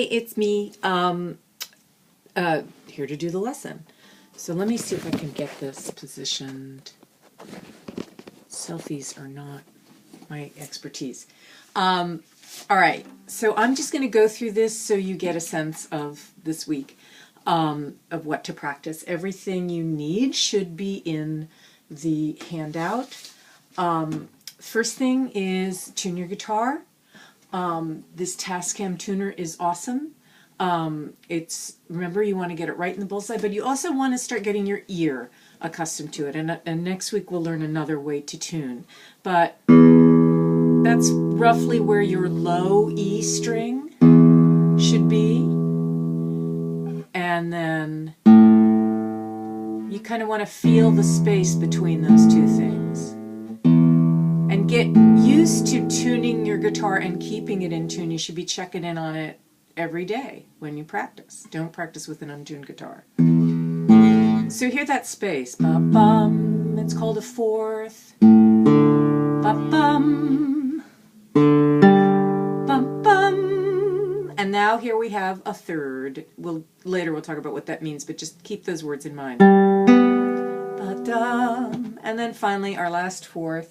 Hey, it's me, here to do the lesson. So let me see if I can get this positioned. Selfies are not my expertise. All right, so I'm just going to go through this so you get a sense of this week of what to practice. Everything you need should be in the handout. First thing is tune your guitar. This Tascam tuner is awesome. Remember, you want to get it right in the bullseye, but you also want to start getting your ear accustomed to it. And next week we'll learn another way to tune. But that's roughly where your low E string should be. And then you kind of want to feel the space between those two things. And get used to tuning your guitar and keeping it in tune. You should be checking in on it every day when you practice. Don't practice with an untuned guitar. So hear that space. Ba-bum. It's called a fourth. Ba-bum. Ba-bum. And now here we have a third. Later we'll talk about what that means, but just keep those words in mind. Ba-dum. And then finally our last fourth.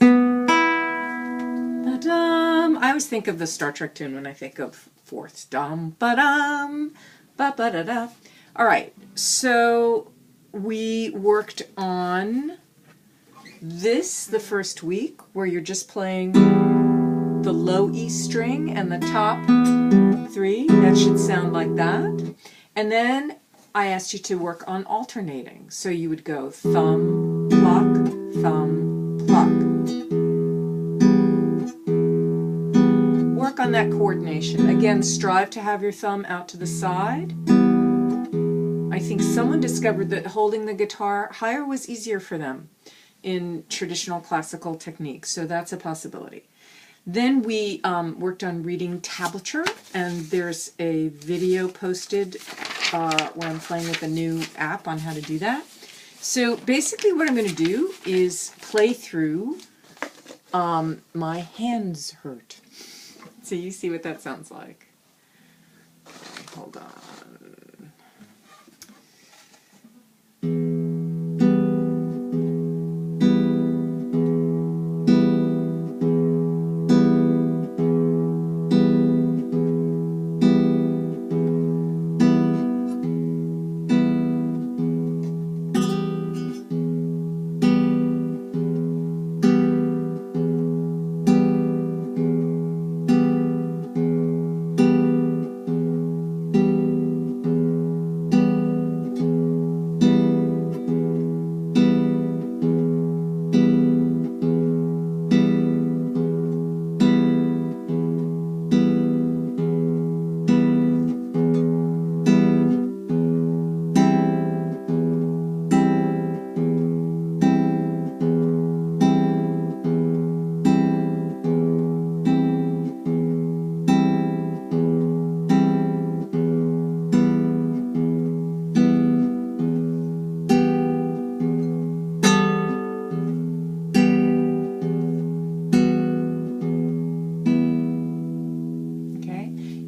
Ba-dum. I always think of the Star Trek tune when I think of fourths. Dum, ba-dum, ba-ba-da-da. All right, so we worked on this the first week, where you're just playing the low E string and the top three. That should sound like that. And then I asked you to work on alternating. So you would go thumb, pluck, thumb, pluck. Work on that coordination. Again, strive to have your thumb out to the side. I think someone discovered that holding the guitar higher was easier for them in traditional classical techniques, so that's a possibility. Then we worked on reading tablature, and there's a video posted where I'm playing with a new app on how to do that. So basically what I'm going to do is play through My Hands Hurt. So you see what that sounds like. Hold on.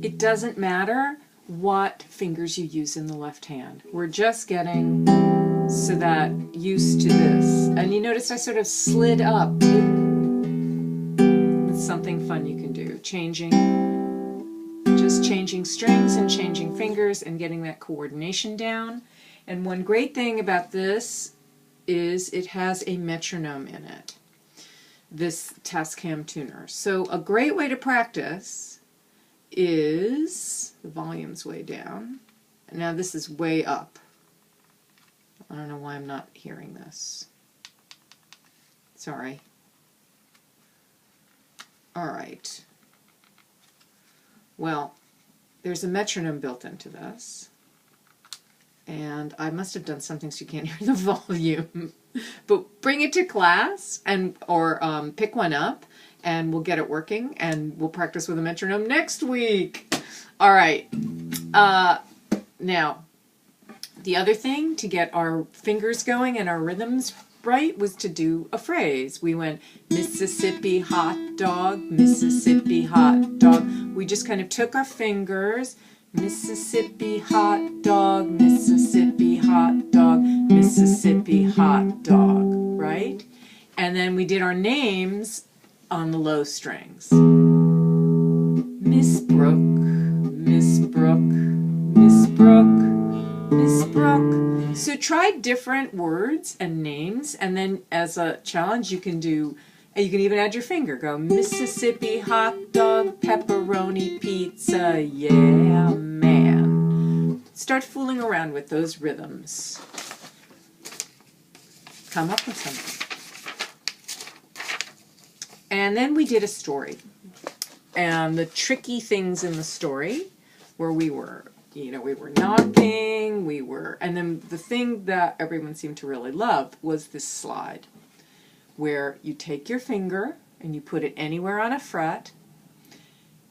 It doesn't matter what fingers you use in the left hand. We're just getting so that used to this. And you notice I sort of slid up. It's something fun you can do. Just changing strings and changing fingers and getting that coordination down. And one great thing about this is it has a metronome in it, this Tascam tuner. So a great way to practice is, the volume's way down, and now this is way up. I don't know why I'm not hearing this. Sorry. Alright. Well, there's a metronome built into this, and I must have done something so you can't hear the volume. But bring it to class, or pick one up, and we'll get it working, and we'll practice with a metronome next week. All right. Now, the other thing to get our fingers going and our rhythms right was to do a phrase. We went Mississippi hot dog, Mississippi hot dog. We just kind of took our fingers, Mississippi hot dog, Mississippi hot dog, Mississippi hot dog, right? And then we did our names on the low strings. Miss Brooke, Miss Brooke, Miss Brooke, Miss Brooke. So try different words and names, and then as a challenge you can even add your finger. Go Mississippi hot dog, pepperoni pizza, yeah man. Start fooling around with those rhythms. Come up with something. And then we did a story. And the tricky things in the story where we were knocking, and then the thing that everyone seemed to really love was this slide, where you take your finger and you put it anywhere on a fret,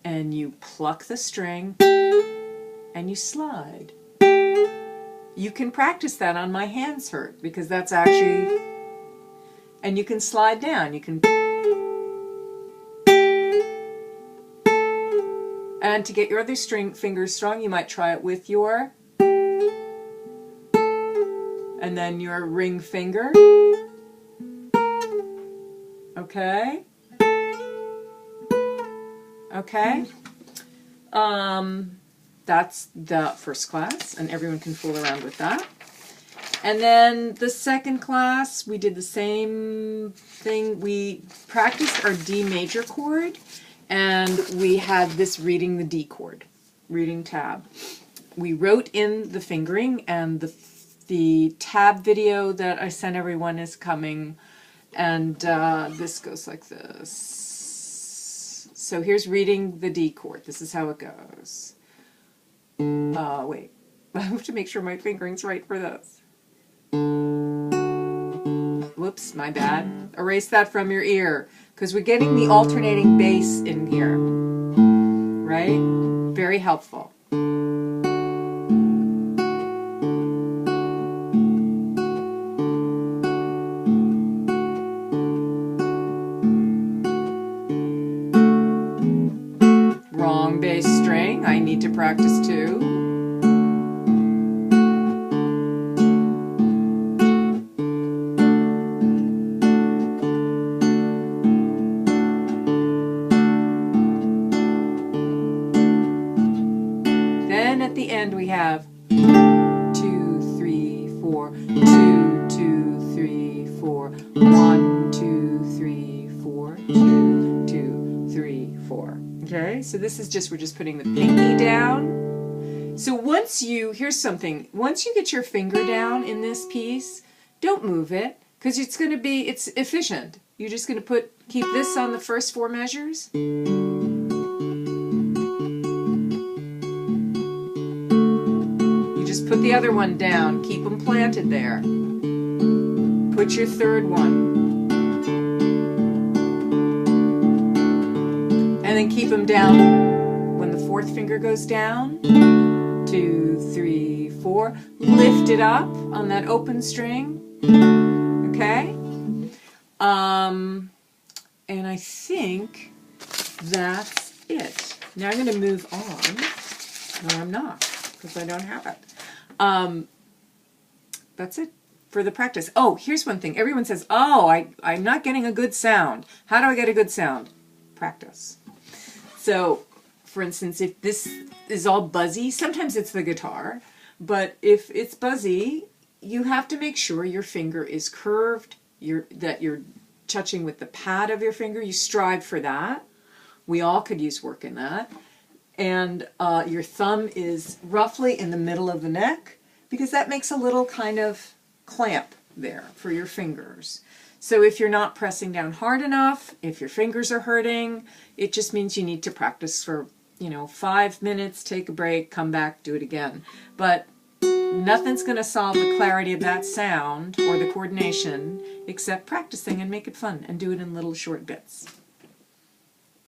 and you pluck the string, and you slide. You can practice that on My Hands Hurt, because that's actually, and you can slide down, you can. And to get your other fingers strong, you might try it with your, and then your ring finger. Okay? Okay? That's the first class, and everyone can fool around with that. And then the second class, we did the same thing. We practiced our D major chord, and we had this reading the D chord, reading tab. We wrote in the fingering, and the tab video that I sent everyone is coming, and this goes like this. So here's reading the D chord. This is how it goes. Wait, I have to make sure my fingering's right for this. Whoops, my bad. Erase that from your ear, because we're getting the alternating bass in here, right? Very helpful. Wrong bass string, I need to practice too. At the end we have 2, 3, 4, 2, 2, 3, 4, 1, 2, 3, 4, 2, 2, 3, 4. Okay, so this is we're just putting the pinky down. So here's something, once you get your finger down in this piece, don't move it, because it's efficient. You're just going to keep this on the first 4 measures. Put the other one down, keep them planted there. Put your third one. And then keep them down. When the 4th finger goes down, 2, 3, 4, lift it up on that open string. Okay? And I think that's it. Now I'm going to move on. No, I'm not, because I don't have it. That's it for the practice. Oh, here's one thing. Everyone says, oh, I'm not getting a good sound. How do I get a good sound? Practice. So, for instance, if this is all buzzy, sometimes it's the guitar, but if it's buzzy, you have to make sure your finger is curved, that you're touching with the pad of your finger. You strive for that. We all could use work in that. And your thumb is roughly in the middle of the neck, because that makes a little kind of clamp there for your fingers. So if you're not pressing down hard enough, if your fingers are hurting, it just means you need to practice for 5 minutes, take a break, come back, do it again. But nothing's going to solve the clarity of that sound or the coordination except practicing, and make it fun and do it in little short bits.